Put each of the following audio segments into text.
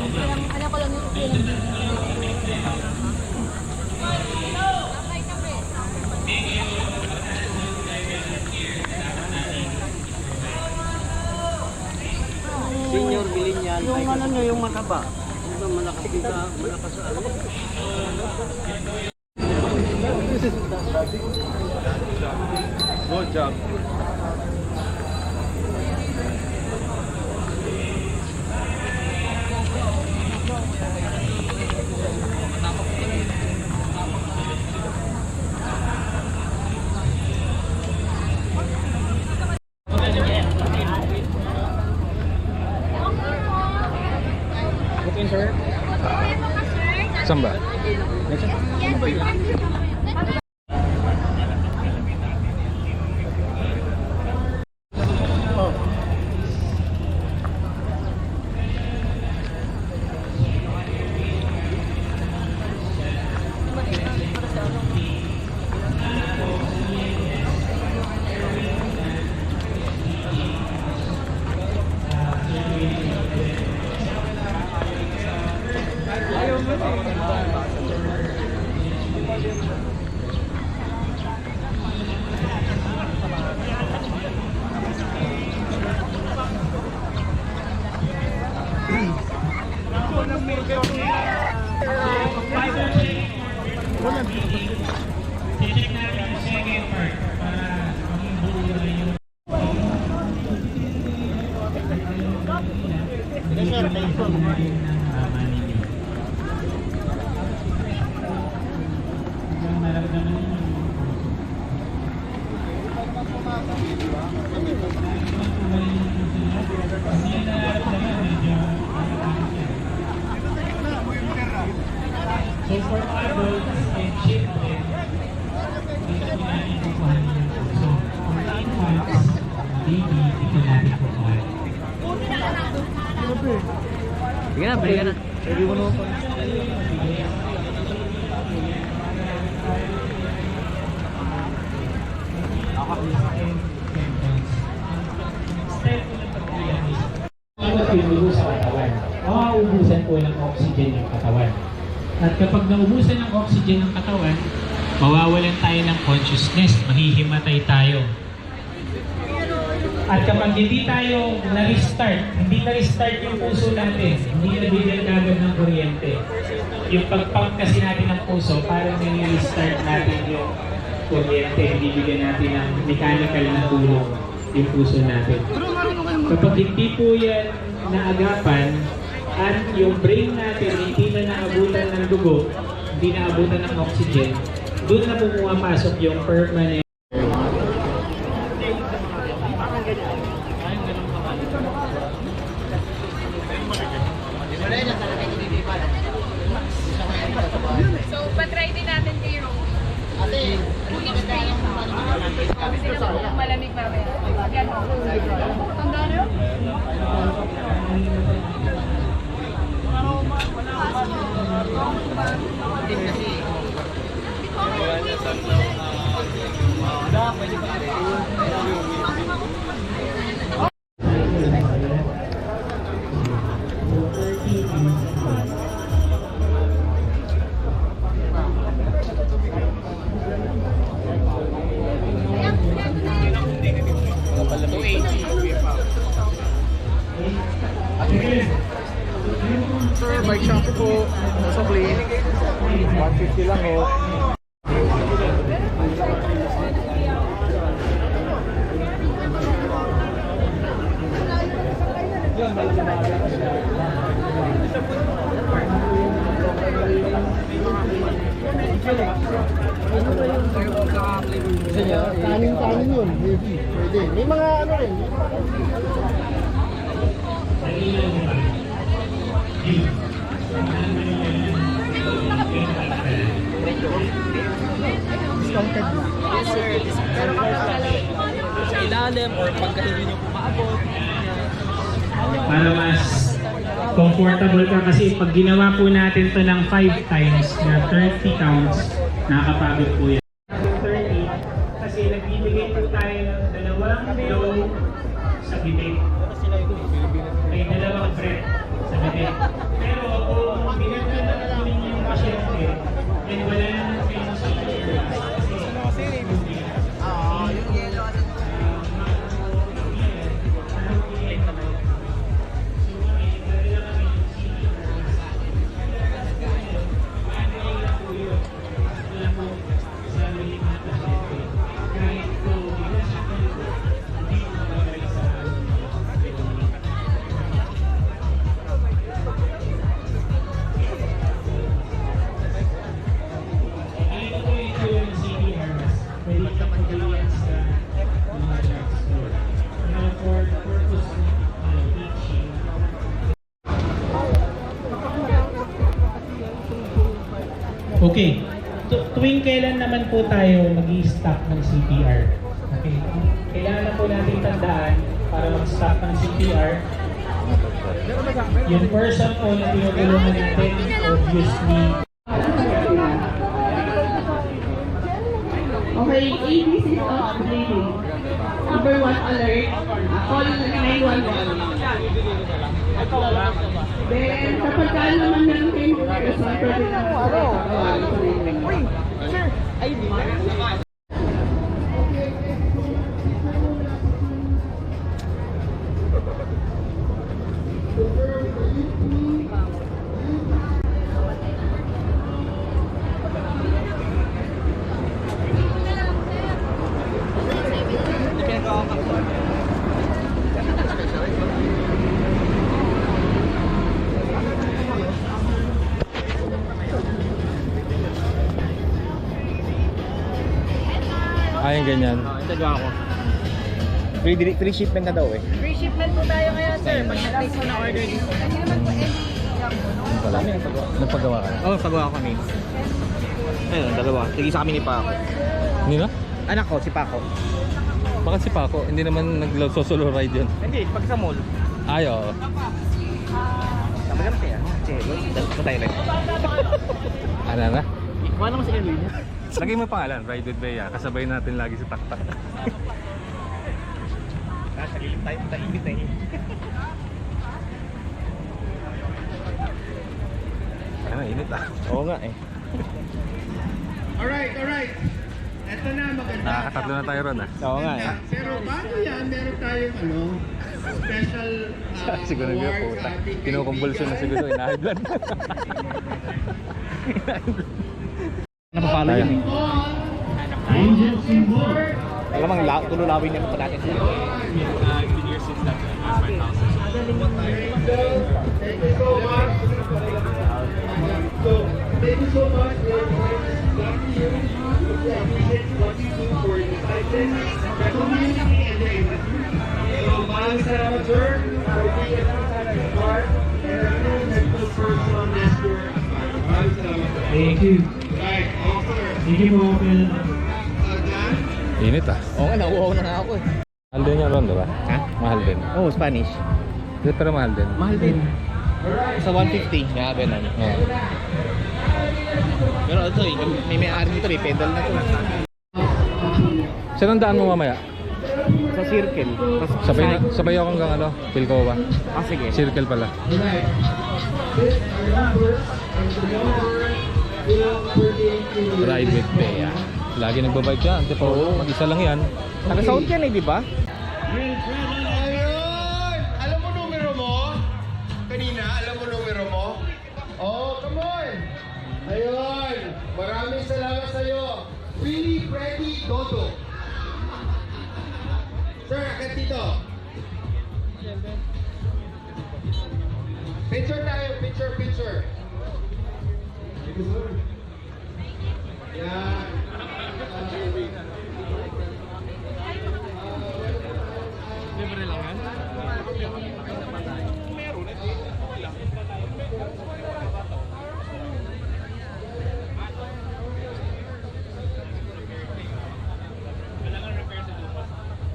Ano ko lang yung feeling. Senior bilhin yan. Yung ano nyo, yung mataba. Yung malakas dito, malakas sa ano. Good job. Booking, sir? Saan ba? So for adults and children, dito po natin kukuha yung puso. For infants, baby, dito natin kukuha. Sige na, bili ka na. Pwede mo naman pa. Step po ng pagbilang is pinulo sa katawan. Mauubusan po ng oxygen ng katawan. At kapag naubusan ng oxygen ng katawan, mawawalan tayo ng consciousness, mahihimatay tayo. At kapag hindi tayo hindi na-restart yung puso natin, hindi nabigyan kagad ng kuryente. Yung pag-pump kasi natin ng puso, parang nai-restart natin yung kuryente, hindi bigyan natin ng mechanical na tulong yung puso natin. Kapag hindi po yan naagapan, at yung brain natin hindi na naabutan ng dugo, hindi naabutan ng oxygen, doon na po pumapasok yung permanent. So, patry din natin kay Rose. Kunin spray. Malamig mamaya. Yan. Tanda na yun? Sir, bike shampoo po. Nasa clean. 150 lang oh. Kanin yun. Pwede. May mga ano rin. Discounted na. Yes sir, pero sa ilalim or pagka hindi nyo pumaabot. Para mas comfortable ka kasi pag ginawa po natin to ng 5 times na 30 counts, nakakapagod po yan. 30 kasi nagbibigay po tayo ng dalawang blow sa bibig. May dalawang breath sa bibig. Pero Okay. Tuwing kailan naman po tayo mag-i-stop ng CPR? Okay. Kailangan na po natin tandaan para mag-stop ng CPR. Yung person po na tinutulungan natin, obviously. Okay, ABCs of bleeding. Number 1 alert, call 911. Then, kapag naman meron kayong person, pwede na tawagan sa 911. Yung ganyan. Nagawa ko. Free shipment na daw eh. Free shipment po tayo ngayon, sir. Pag na-place mo na order dito. Hindi naman po Wala. Nagpagawa ka na. Oo, pagawa kami. Ayun, dalawa. Tigisa kami ni Paco. Hindi na? Anak ko, si Paco. Bakit si Paco? Hindi naman nag-solo ride yun. Hindi, pag sa mall. Ay, oo. Sabi ka kaya? Chelo, dalawa ko tayo rin. Ano na? Kuha naman sa airway niya. Lagay mo pangalan, Ride with Bea. Kasabay natin lagi sa taktak. Nasa gilip tayo, tainit eh. Ano, init ah. Oo nga eh. Alright. Ito na, maganda. Nakakatatlo na tayo ron ah. Oo nga eh. Pero bago yan, meron tayong special Siguro nyo po. Kinukumbulsyon na siguro. Inahidlan. Napapalo yun eh. Alam mo, tululawin niya pa natin. Thank you so much. Thank you so much. What you do for the community and the industry. So, maraming salamat, sir, for being a part and a true medical person this year. Maraming salamat. Thank you. Right, offer. Thank you po, Phil. Dan? Init ah. Oo nga, nauuhaw na nga ako eh. Mahal din yan ron, diba? Ha? Mahal din. Oo, Spanish. Pero mahal din. Mahal din. Sa 150. Nga, ganun. Oo. Pero ito eh, may-ari nito eh, pedal na to. Saan ang daan mo mamaya? Sa circle. Sabay ako hanggang ano? Pilcoa. Ah, sige. Circle pala. Ride with Bea. Lagi nagbabike yan. Tipo, mag-isa lang yan. Naka-sound yan eh, di ba? Ayun! Alam mo numero mo? Kanina, alam mo numero mo? Oh, come on! Ayun! Maraming salamat sa'yo! Willie Freddy Dodo. Sir, akit dito. Picture tayo, picture. Yan. Libre lang yan?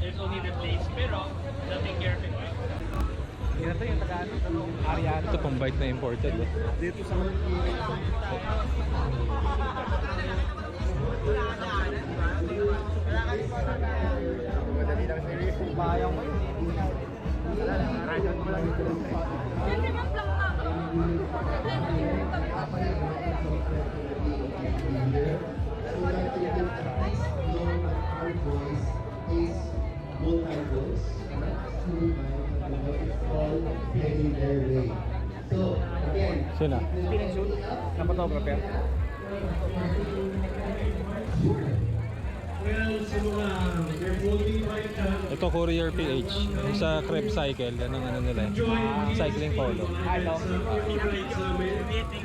There's only replace, pero nothing careful. Ito yung taga-ano, area. Ito pang bike na imported. Eh. Dito sa madali lang sa bayan mo yun. Sino? Pinag-shoot? Napatographer? Ito Courier PH. Yung sa Crep Cycle. Yan ang ano nila. Cycling polo. Ano?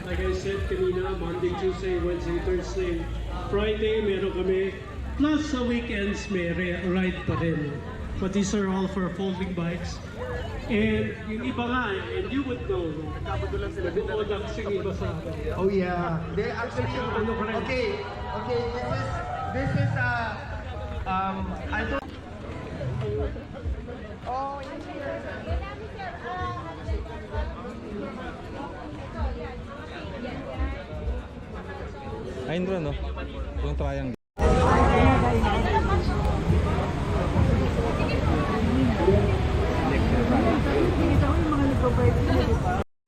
Like I said kanina, Monday, Tuesday, Wednesday, Thursday, Friday, meron kami. Plus sa weekends, may ride pa rin. But these are all for folding bikes. And yung iba nga, and you would know, nag-uodang yung iba sa akin. Oh yeah. They actually okay. This is I don't Ayun bro, no? Yung triangle.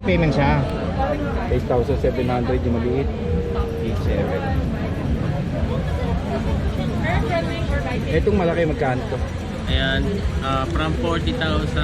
Payment siya. 8,700 yung maliit. 8,700. Itong malaki magkano to? Ayan, from 40,000